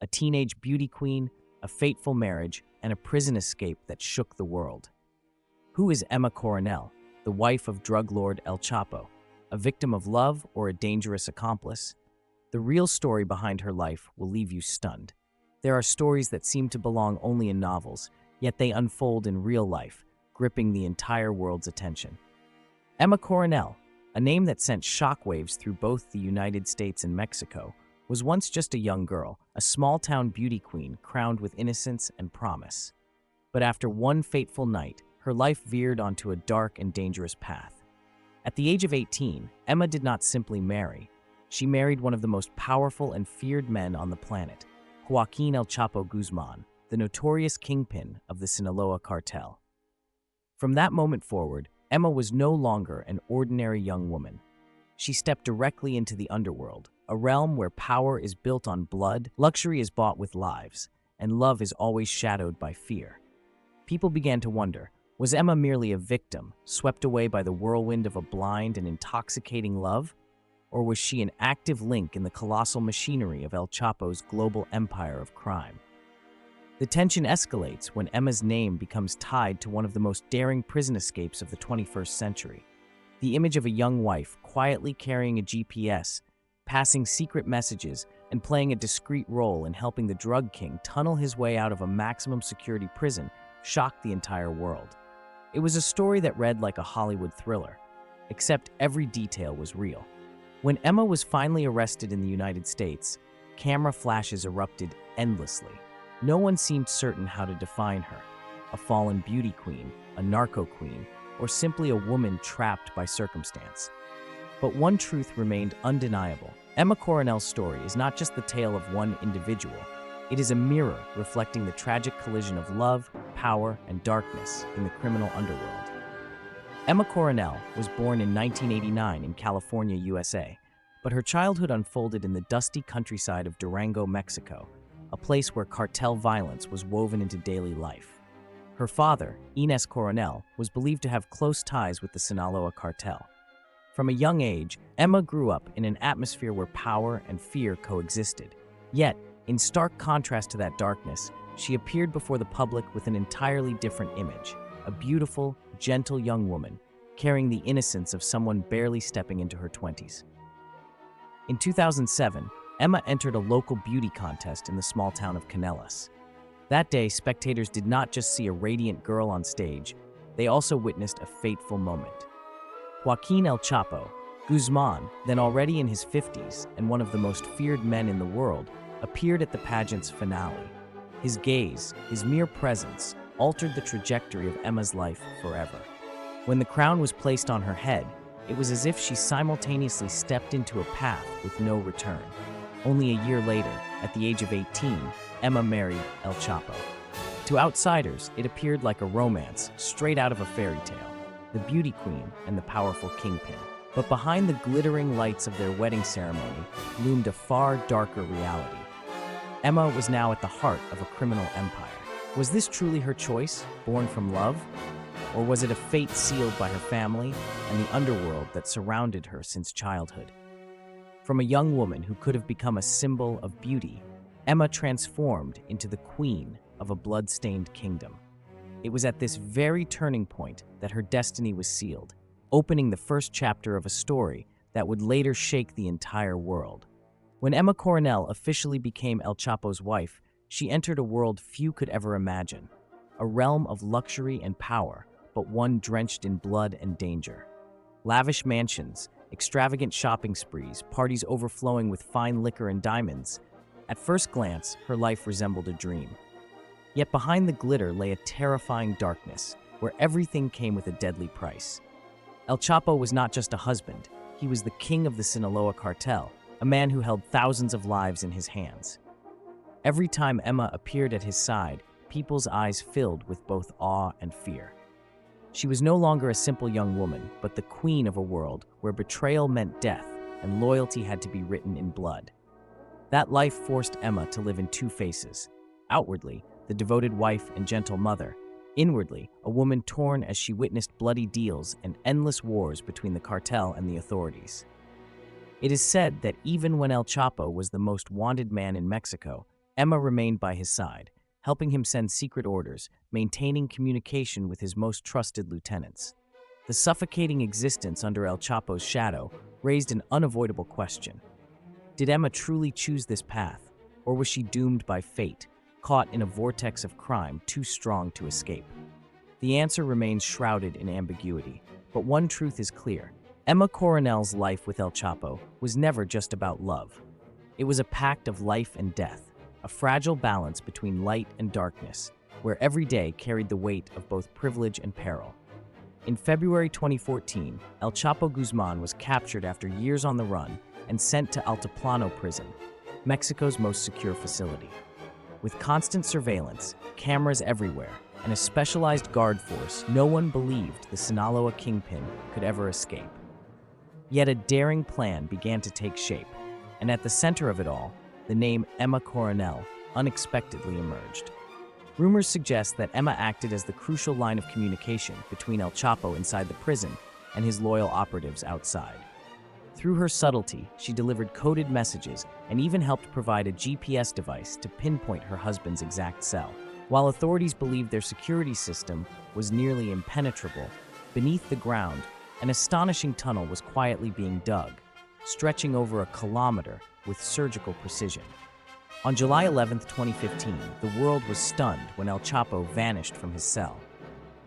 a teenage beauty queen, a fateful marriage, and a prison escape that shook the world. Who is Emma Coronel, the wife of drug lord El Chapo, a victim of love or a dangerous accomplice? The real story behind her life will leave you stunned. There are stories that seem to belong only in novels, yet they unfold in real life, gripping the entire world's attention. Emma Coronel, a name that sent shockwaves through both the United States and Mexico, was once just a young girl, a small-town beauty queen crowned with innocence and promise. But after one fateful night, her life veered onto a dark and dangerous path. At the age of 18, Emma did not simply marry. She married one of the most powerful and feared men on the planet, Joaquin El Chapo Guzman, the notorious kingpin of the Sinaloa cartel. From that moment forward, Emma was no longer an ordinary young woman. She stepped directly into the underworld, a realm where power is built on blood, luxury is bought with lives, and love is always shadowed by fear. People began to wonder, was Emma merely a victim, swept away by the whirlwind of a blind and intoxicating love? Or was she an active link in the colossal machinery of El Chapo's global empire of crime? The tension escalates when Emma's name becomes tied to one of the most daring prison escapes of the 21st century. The image of a young wife quietly carrying a GPS, passing secret messages, and playing a discreet role in helping the drug king tunnel his way out of a maximum security prison shocked the entire world. It was a story that read like a Hollywood thriller, except every detail was real. When Emma was finally arrested in the United States, camera flashes erupted endlessly. No one seemed certain how to define her: a fallen beauty queen, a narco queen, or simply a woman trapped by circumstance. But one truth remained undeniable. Emma Coronel's story is not just the tale of one individual. It is a mirror reflecting the tragic collision of love, power, and darkness in the criminal underworld. Emma Coronel was born in 1989 in California, USA, but her childhood unfolded in the dusty countryside of Durango, Mexico, a place where cartel violence was woven into daily life. Her father, Emma Coronel, was believed to have close ties with the Sinaloa cartel. From a young age, Emma grew up in an atmosphere where power and fear coexisted. Yet, in stark contrast to that darkness, she appeared before the public with an entirely different image: a beautiful, gentle young woman, carrying the innocence of someone barely stepping into her 20s. In 2007, Emma entered a local beauty contest in the small town of Canelas. That day, spectators did not just see a radiant girl on stage, they also witnessed a fateful moment. Joaquin El Chapo Guzman, then already in his 50s and one of the most feared men in the world, appeared at the pageant's finale. His gaze, his mere presence, altered the trajectory of Emma's life forever. When the crown was placed on her head, it was as if she simultaneously stepped into a path with no return. Only a year later, at the age of 18, Emma married El Chapo. To outsiders, it appeared like a romance straight out of a fairy tale, the beauty queen and the powerful kingpin. But behind the glittering lights of their wedding ceremony loomed a far darker reality. Emma was now at the heart of a criminal empire. Was this truly her choice, born from love? Or was it a fate sealed by her family and the underworld that surrounded her since childhood? From a young woman who could have become a symbol of beauty, Emma transformed into the queen of a blood-stained kingdom. It was at this very turning point that her destiny was sealed, opening the first chapter of a story that would later shake the entire world. When Emma Coronel officially became El Chapo's wife, she entered a world few could ever imagine, a realm of luxury and power, but one drenched in blood and danger. Lavish mansions, extravagant shopping sprees, parties overflowing with fine liquor and diamonds. At first glance, her life resembled a dream. Yet behind the glitter lay a terrifying darkness, where everything came with a deadly price. El Chapo was not just a husband, he was the king of the Sinaloa cartel, a man who held thousands of lives in his hands. Every time Emma appeared at his side, people's eyes filled with both awe and fear. She was no longer a simple young woman, but the queen of a world where betrayal meant death and loyalty had to be written in blood. That life forced Emma to live in two faces. Outwardly, the devoted wife and gentle mother. Inwardly, a woman torn as she witnessed bloody deals and endless wars between the cartel and the authorities. It is said that even when El Chapo was the most wanted man in Mexico, Emma remained by his side, helping him send secret orders, maintaining communication with his most trusted lieutenants. The suffocating existence under El Chapo's shadow raised an unavoidable question. Did Emma truly choose this path, or was she doomed by fate, caught in a vortex of crime too strong to escape? The answer remains shrouded in ambiguity, but one truth is clear. Emma Coronel's life with El Chapo was never just about love. It was a pact of life and death, a fragile balance between light and darkness, where every day carried the weight of both privilege and peril. In February 2014, El Chapo Guzman was captured after years on the run and sent to Altiplano prison, Mexico's most secure facility. With constant surveillance, cameras everywhere, and a specialized guard force, no one believed the Sinaloa kingpin could ever escape. Yet a daring plan began to take shape, and at the center of it all, the name Emma Coronel unexpectedly emerged. Rumors suggest that Emma acted as the crucial line of communication between El Chapo inside the prison and his loyal operatives outside. Through her subtlety, she delivered coded messages and even helped provide a GPS device to pinpoint her husband's exact cell. While authorities believed their security system was nearly impenetrable, beneath the ground, an astonishing tunnel was quietly being dug, stretching over a kilometer with surgical precision. On July 11, 2015, the world was stunned when El Chapo vanished from his cell.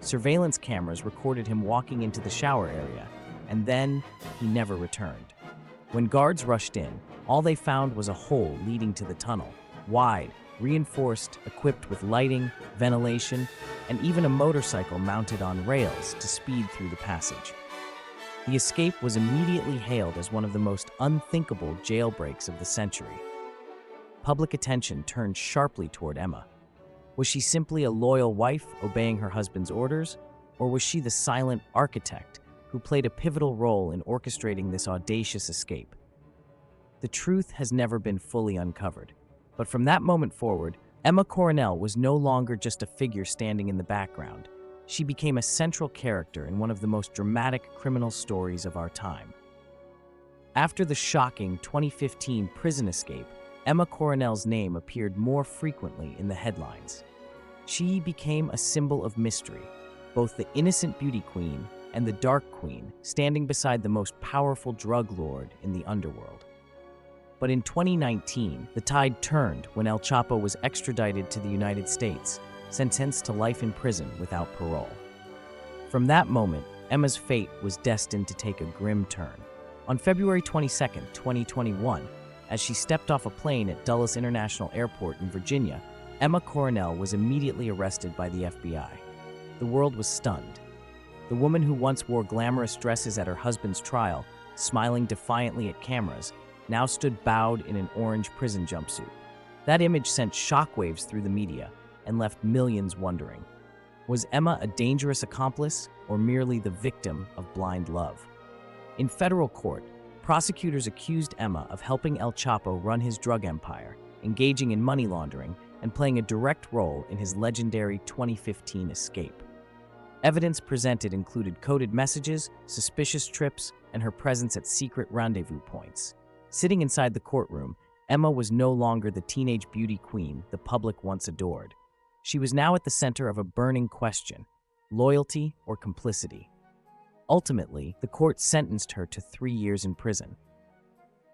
Surveillance cameras recorded him walking into the shower area, and then he never returned. When guards rushed in, all they found was a hole leading to the tunnel, wide, reinforced, equipped with lighting, ventilation, and even a motorcycle mounted on rails to speed through the passage. The escape was immediately hailed as one of the most unthinkable jailbreaks of the century. Public attention turned sharply toward Emma. Was she simply a loyal wife obeying her husband's orders, or was she the silent architect who played a pivotal role in orchestrating this audacious escape? The truth has never been fully uncovered, but from that moment forward, Emma Coronel was no longer just a figure standing in the background. She became a central character in one of the most dramatic criminal stories of our time. After the shocking 2015 prison escape, Emma Coronel's name appeared more frequently in the headlines. She became a symbol of mystery, both the innocent beauty queen and the dark queen, standing beside the most powerful drug lord in the underworld. But in 2019, the tide turned when El Chapo was extradited to the United States, sentenced to life in prison without parole. From that moment, Emma's fate was destined to take a grim turn. On February 22, 2021, as she stepped off a plane at Dulles International Airport in Virginia, Emma Coronel was immediately arrested by the FBI. The world was stunned. The woman who once wore glamorous dresses at her husband's trial, smiling defiantly at cameras, now stood bowed in an orange prison jumpsuit. That image sent shockwaves through the media and left millions wondering. Was Emma a dangerous accomplice or merely the victim of blind love? In federal court, prosecutors accused Emma of helping El Chapo run his drug empire, engaging in money laundering, and playing a direct role in his legendary 2015 escape. Evidence presented included coded messages, suspicious trips, and her presence at secret rendezvous points. Sitting inside the courtroom, Emma was no longer the teenage beauty queen the public once adored. She was now at the center of a burning question: loyalty or complicity? Ultimately, the court sentenced her to 3 years in prison.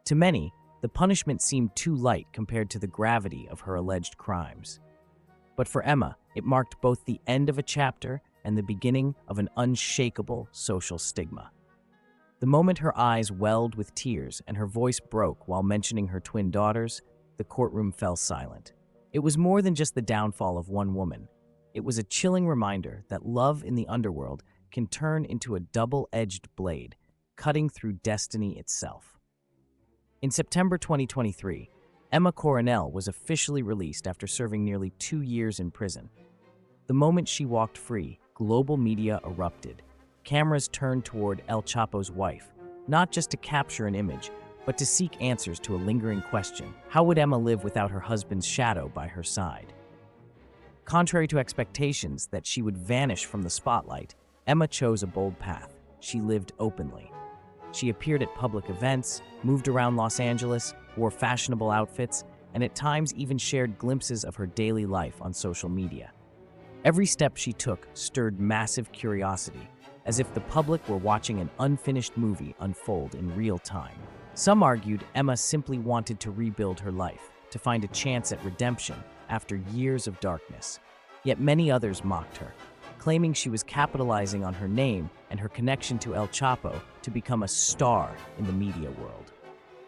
To many, the punishment seemed too light compared to the gravity of her alleged crimes. But for Emma, it marked both the end of a chapter and the beginning of an unshakable social stigma. The moment her eyes welled with tears and her voice broke while mentioning her twin daughters, the courtroom fell silent. It was more than just the downfall of one woman. It was a chilling reminder that love in the underworld can turn into a double-edged blade, cutting through destiny itself. In September 2023, Emma Coronel was officially released after serving nearly 2 years in prison. The moment she walked free, global media erupted. Cameras turned toward El Chapo's wife, not just to capture an image, but to seek answers to a lingering question: how would Emma live without her husband's shadow by her side? Contrary to expectations that she would vanish from the spotlight, Emma chose a bold path. She lived openly. She appeared at public events, moved around Los Angeles, wore fashionable outfits, and at times even shared glimpses of her daily life on social media. Every step she took stirred massive curiosity, as if the public were watching an unfinished movie unfold in real time. Some argued Emma simply wanted to rebuild her life, to find a chance at redemption after years of darkness. Yet many others mocked her, claiming she was capitalizing on her name and her connection to El Chapo to become a star in the media world.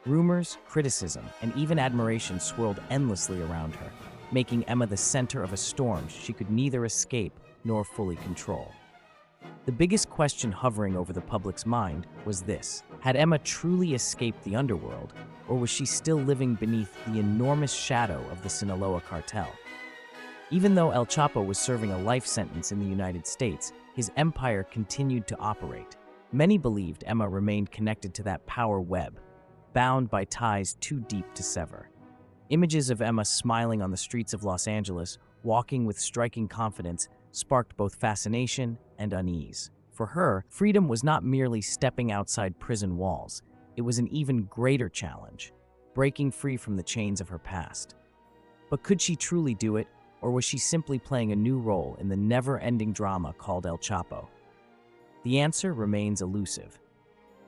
Rumors, criticism, and even admiration swirled endlessly around her, making Emma the center of a storm she could neither escape nor fully control. The biggest question hovering over the public's mind was this: had Emma truly escaped the underworld, or was she still living beneath the enormous shadow of the Sinaloa cartel? Even though El Chapo was serving a life sentence in the United States, his empire continued to operate. Many believed Emma remained connected to that power web, bound by ties too deep to sever. Images of Emma smiling on the streets of Los Angeles, walking with striking confidence, sparked both fascination and unease. For her, freedom was not merely stepping outside prison walls. It was an even greater challenge, breaking free from the chains of her past. But could she truly do it, or was she simply playing a new role in the never-ending drama called El Chapo? The answer remains elusive.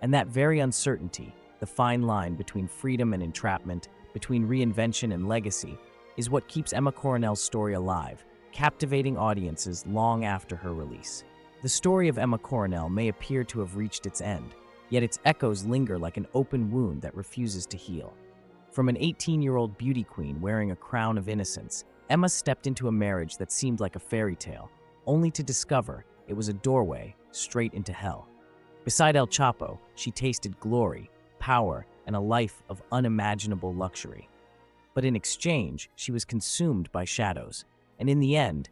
And that very uncertainty, the fine line between freedom and entrapment, between reinvention and legacy, is what keeps Emma Coronel's story alive, captivating audiences long after her release. The story of Emma Coronel may appear to have reached its end, yet its echoes linger like an open wound that refuses to heal. From an 18-year-old beauty queen wearing a crown of innocence, Emma stepped into a marriage that seemed like a fairy tale, only to discover it was a doorway straight into hell. Beside El Chapo, she tasted glory, power, and a life of unimaginable luxury. But in exchange, she was consumed by shadows, and in the end,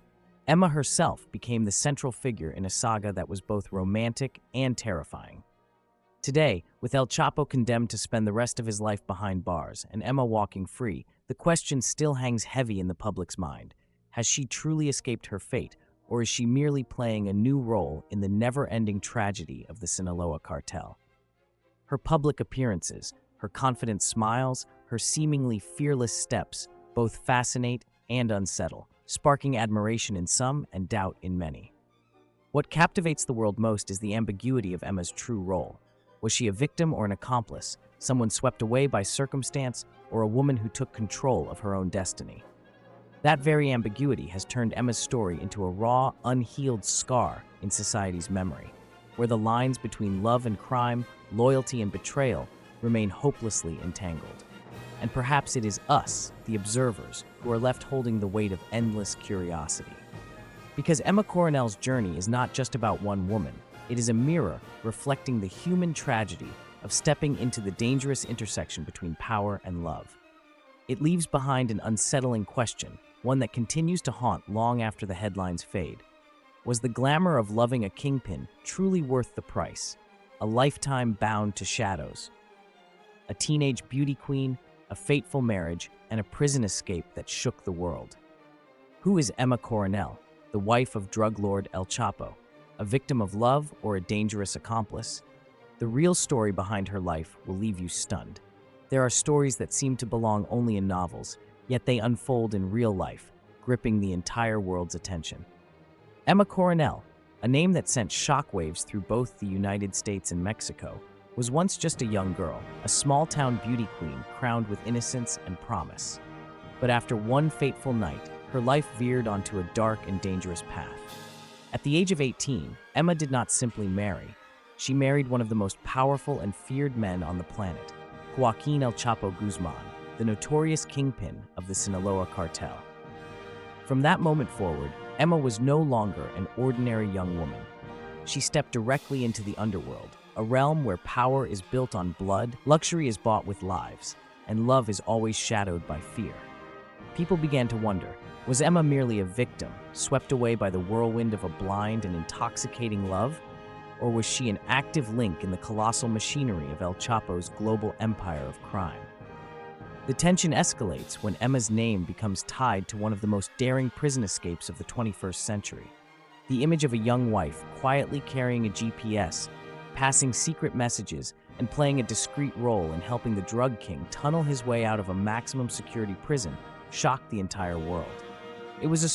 Emma herself became the central figure in a saga that was both romantic and terrifying. Today, with El Chapo condemned to spend the rest of his life behind bars and Emma walking free, the question still hangs heavy in the public's mind. Has she truly escaped her fate, or is she merely playing a new role in the never-ending tragedy of the Sinaloa cartel? Her public appearances, her confident smiles, her seemingly fearless steps both fascinate and unsettle, sparking admiration in some and doubt in many. What captivates the world most is the ambiguity of Emma's true role. Was she a victim or an accomplice, someone swept away by circumstance, or a woman who took control of her own destiny? That very ambiguity has turned Emma's story into a raw, unhealed scar in society's memory, where the lines between love and crime, loyalty and betrayal remain hopelessly entangled. And perhaps it is us, the observers, who are left holding the weight of endless curiosity. Because Emma Coronel's journey is not just about one woman, it is a mirror reflecting the human tragedy of stepping into the dangerous intersection between power and love. It leaves behind an unsettling question, one that continues to haunt long after the headlines fade. Was the glamour of loving a kingpin truly worth the price? A lifetime bound to shadows? A teenage beauty queen, a fateful marriage, and a prison escape that shook the world. Who is Emma Coronel, the wife of drug lord El Chapo? A victim of love or a dangerous accomplice? The real story behind her life will leave you stunned. There are stories that seem to belong only in novels, yet they unfold in real life, gripping the entire world's attention. Emma Coronel, a name that sent shockwaves through both the United States and Mexico, was once just a young girl, a small-town beauty queen crowned with innocence and promise. But after one fateful night, her life veered onto a dark and dangerous path. At the age of 18, Emma did not simply marry. She married one of the most powerful and feared men on the planet, Joaquin El Chapo Guzman, the notorious kingpin of the Sinaloa cartel. From that moment forward, Emma was no longer an ordinary young woman. She stepped directly into the underworld, a realm where power is built on blood, luxury is bought with lives, and love is always shadowed by fear. People began to wonder, was Emma merely a victim, swept away by the whirlwind of a blind and intoxicating love? Or was she an active link in the colossal machinery of El Chapo's global empire of crime? The tension escalates when Emma's name becomes tied to one of the most daring prison escapes of the 21st century. The image of a young wife quietly carrying a GPS, passing secret messages, and playing a discreet role in helping the drug king tunnel his way out of a maximum security prison shocked the entire world. It was a